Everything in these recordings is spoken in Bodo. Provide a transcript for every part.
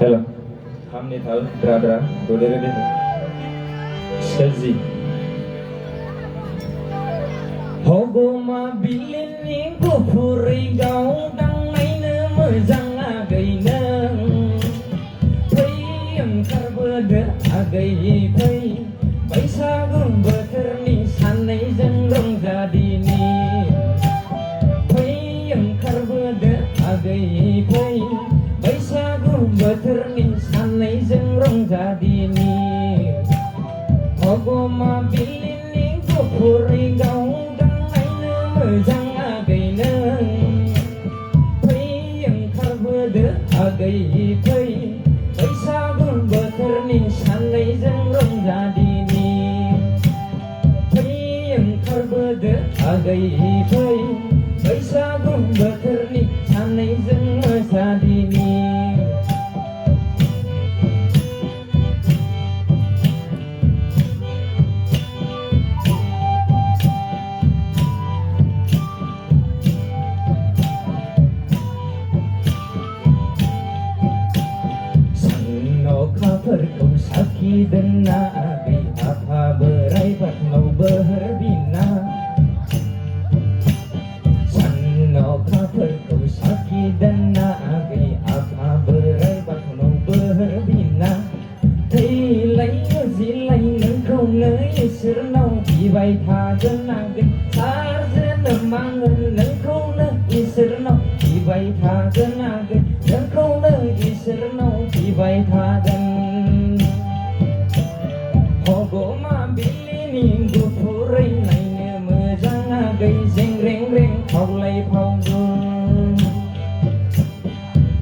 Hello. Hamni thal dra dolere de. Selzi. Hogoma bilini gufuri gau dang naina mojang agayna Fai oंखारबोदो आगै फै बैसागु बोथोरनि सानैजों रंजादिनि फै ओंखारबोदो आगै फै बैसागु बोथोरनि सानैजों रंजादिनि Hogoma bilini gufuri gau मोजां आगैनो फै ओंखारबोदो आगै फै बैसागु बोथोरनि सानैजों रंजादिनि फै ओंखारबोदो आगै फै बैसागु बोथोरनि सानैजों मोसादिनि Kabarku sakit dena agai apa berai batnau berbina Sanno kabarku sakit dena agai apa berai batnau berbina Thilai zilai nengkau ngai sirnau ibai thagan agai sarjana mangan nengkau ngai sirnau ibai thagan agai nengkau ngai sirnau ibai thagan Hogoma bilini gufurai naina mojang agai jeng reng reng paulai paudun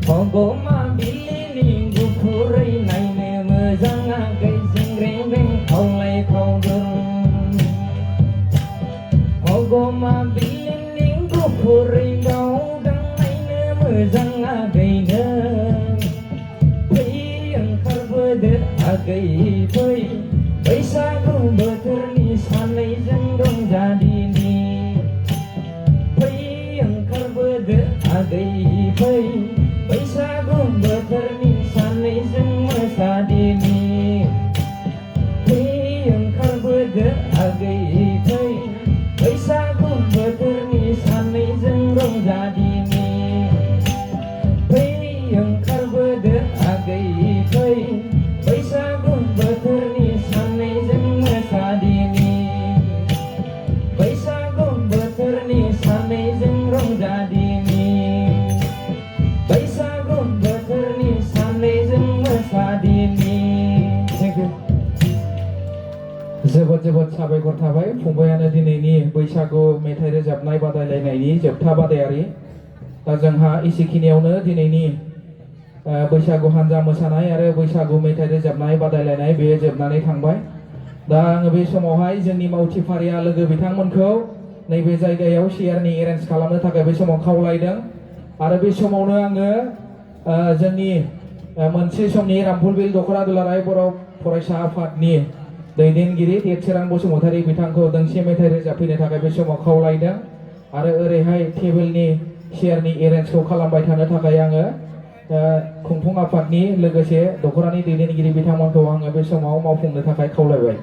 Hogoma bilini gufurai naina mojang agai jeng reng reng paulai paudun Hogoma bilini gufurai gaudang naina mojang againya Fai oंखारबोदो आगै फै बैसागु बोथोरनि सानैजों रंजादिनि फै ओंखारबोदो आगै फै बैसागु बोथोरनि सानैजों मोसादिनि फै ओंखारबोदो आगै फै बैसागु बोथोरनि सानैजों रंजादिनि फै ओंखारबोदो आगै फै बैसागु बोथोरनि सानैजों मोसादिनि बैसागु बोथोरनि सानैजों रंजादिनि बैसागु बोथोरनि सानैजों मोसादिनि Thank you. जोबोद साबायखर थाबाय फंबायानो दिनैनि बैसागु मेथाइ रोजाबनाय बादायलायनायनि जोबथा बादायारि दा जोंहा एसेखिनियावनो दिनैनि बैसागु हानजा मोसानाय आरो बैसागु मेथाइ रोजाबनाय बादायलायनाय बेयो जोबनानै थांबाय दा आङो बे समावहाय जोंनि मावथिफारिया लोगो बिथांमोनखौ नैबे जायगायाव चेयारनि एरेन्ज खालामनो थाखाय बे समाव खावलायदों आरो बे समावनो आङो जोंनि मोनसे समनि रामफुलबिल दख'रा दुलाराय बर' फरायसा आफादनि दैदेनगिरि देरसोरां बसुमतारी बिथांखौ दोंसे मेथाइ रोजाबफैनो थाखाय बे समाव खावलायदों आरो ओरैहाय टेबोलनि चेयारनि एरेन्जखौ खालामबाय थानो थाखाय आङो खुंफुं आफादनि लोगोसे दख'रानि दैदेनगिरि बिथांमोनखौ आङो बे समाव मावफुंनो थाखाय खावलायबाय